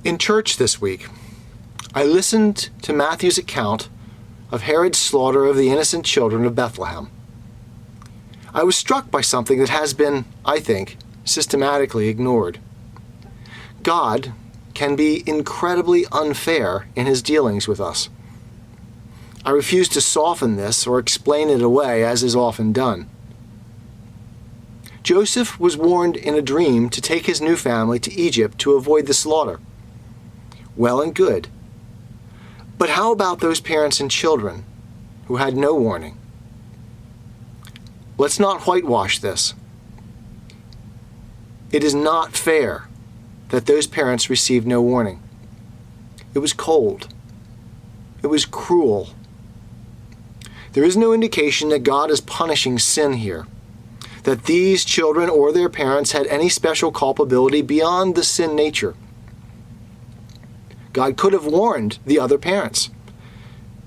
In church this week, I listened to Matthew's account of Herod's slaughter of the innocent children of Bethlehem. I was struck by something that has been, I think, systematically ignored. God can be incredibly unfair in his dealings with us. I refuse to soften this or explain it away, as is often done. Joseph was warned in a dream to take his new family to Egypt to avoid the slaughter. Well and good. But how about those parents and children who had no warning? Let's not whitewash this. It is not fair that those parents received no warning. It was cold. It was cruel. There is no indication that God is punishing sin here, that these children or their parents had any special culpability beyond the sin nature. God could have warned the other parents.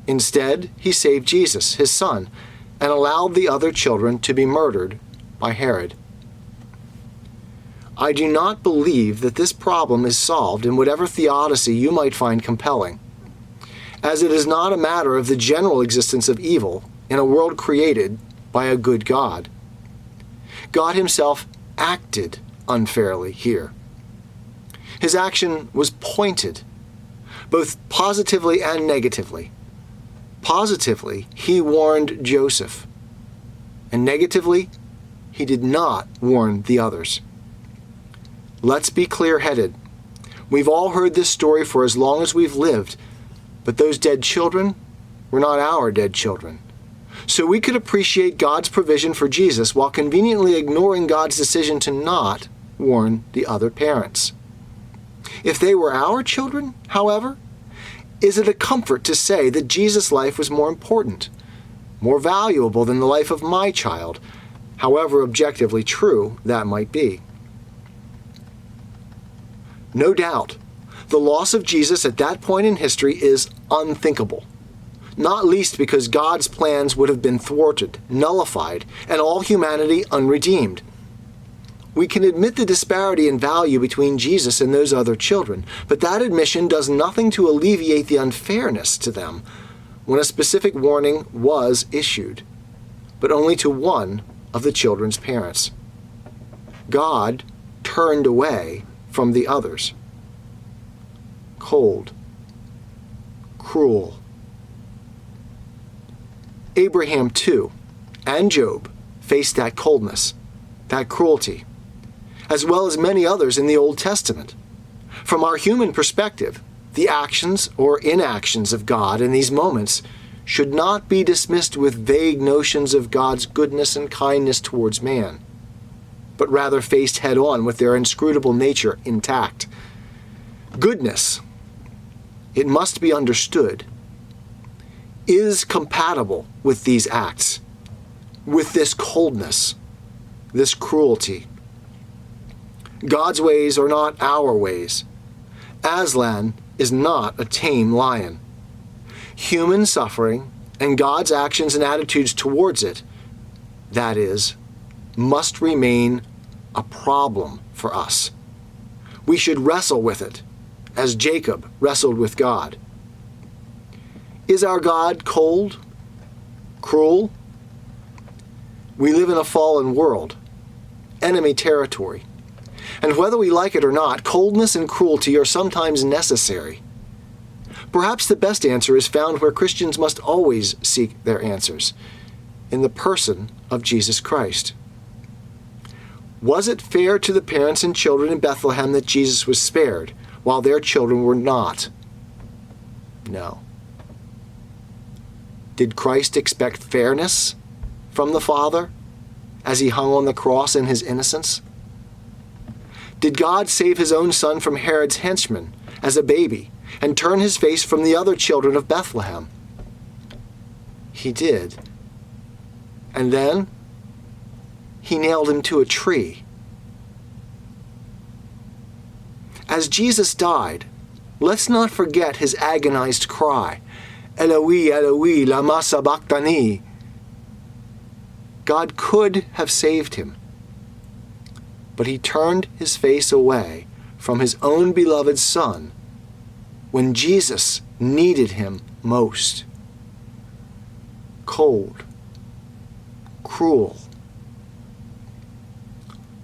Instead, he saved Jesus, his son, and allowed the other children to be murdered by Herod. I do not believe that this problem is solved in whatever theodicy you might find compelling, as it is not a matter of the general existence of evil in a world created by a good God. God himself acted unfairly here. His action was pointed, both positively and negatively. Positively, he warned Joseph, and negatively, he did not warn the others. Let's be clear-headed. We've all heard this story for as long as we've lived, but those dead children were not our dead children. So we could appreciate God's provision for Jesus while conveniently ignoring God's decision to not warn the other parents. If they were our children, however, is it a comfort to say that Jesus' life was more important, more valuable than the life of my child, however objectively true that might be? No doubt, the loss of Jesus at that point in history is unthinkable, not least because God's plans would have been thwarted, nullified, and all humanity unredeemed. We can admit the disparity in value between Jesus and those other children, but that admission does nothing to alleviate the unfairness to them when a specific warning was issued, but only to one of the children's parents. God turned away from the others. Cold. Cruel. Abraham too, and Job, faced that coldness, that cruelty, as well as many others in the Old Testament. From our human perspective, the actions or inactions of God in these moments should not be dismissed with vague notions of God's goodness and kindness towards man, but rather faced head-on with their inscrutable nature intact. Goodness, it must be understood, is compatible with these acts, with this coldness, this cruelty. God's ways are not our ways. Aslan is not a tame lion. Human suffering and God's actions and attitudes towards it, that is, must remain a problem for us. We should wrestle with it, as Jacob wrestled with God. Is our God cold? Cruel? We live in a fallen world, enemy territory. And whether we like it or not, coldness and cruelty are sometimes necessary. Perhaps the best answer is found where Christians must always seek their answers, in the person of Jesus Christ. Was it fair to the parents and children in Bethlehem that Jesus was spared, while their children were not? No. Did Christ expect fairness from the Father as he hung on the cross in his innocence? Did God save his own son from Herod's henchmen as a baby and turn his face from the other children of Bethlehem? He did. And then he nailed him to a tree. As Jesus died, let's not forget his agonized cry, Eloi, Eloi, lama sabachthani. God could have saved him, but he turned his face away from his own beloved son when Jesus needed him most. Cold, cruel.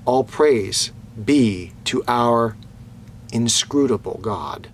All praise be to our inscrutable God.